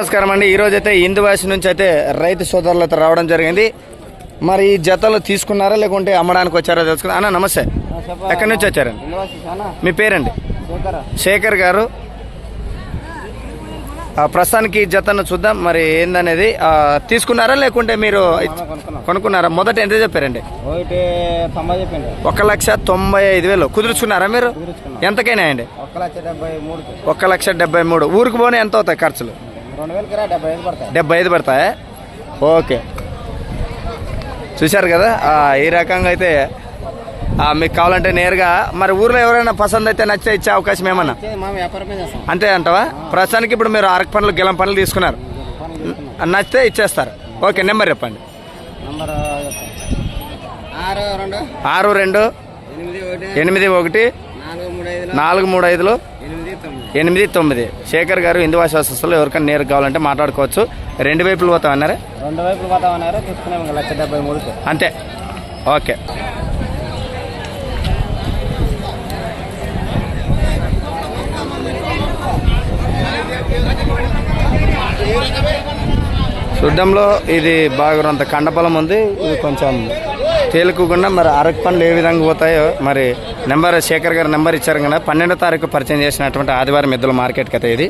నమస్కారం అండి. ఈరోజు అయితే ఇందువాసి నుంచి అయితే రైతు సోదరులతో రావడం జరిగింది. మరి ఈ జతలు తీసుకున్నారా లేకుంటే అమ్మడానికి వచ్చారో తెలుసుకున్నా. అన్న నమస్తే, ఎక్కడి నుంచి వచ్చారండి? మీ పేరండి? శేఖర్ గారు. ప్రస్తుతానికి ఈ జతను చూద్దాం మరి ఏందనేది. తీసుకున్నారా లేకుంటే మీరు కొనుక్కున్నారా? మొదట ఎంత చెప్పారండి? 1,95,000 కుదుర్చుకున్నారా మీరు? ఎంతకైనా అండి? 1,73,000. ఊరికి పోనీ ఎంత అవుతాయి ఖర్చులు? 75 పడతాయా? ఓకే, చూశారు కదా. ఈ రకంగా అయితే మీకు కావాలంటే నేరుగా మరి ఊర్లో ఎవరైనా పసంద్ అయితే నచ్చితే ఇచ్చే అవకాశం ఏమన్నా అంతే అంటావా? ప్రస్తుతానికి ఇప్పుడు మీరు అరకు పనులు గిలం పనులు తీసుకున్నారు, నచ్చితే ఇచ్చేస్తారు. ఓకే, నెంబర్ చెప్పండి. 6281435435 శేఖర్ గారు ఇందువాసి వసతులు. ఎవరికైనా నేరు కావాలంటే మాట్లాడుకోవచ్చు. 2 వైపులు పోతామన్నారా? 2 వైపులు పోతామన్నారు. తీసుకున్నాం 1,73,000 అంతే. ఓకే, చూడ్డంలో ఇది బాగా అంత కండబలం ఉంది. ఇది కొంచెం తేలికకుండా మరి అరకు పనులు ఏ విధంగా పోతాయో మరి నెంబర్ శేఖర్ గారు నెంబర్ ఇచ్చారు కదా. 12వ తారీఖు పరిచయం చేసినటువంటి ఆదివారం ఎద్దుల మార్కెట్కి అయితే ఇది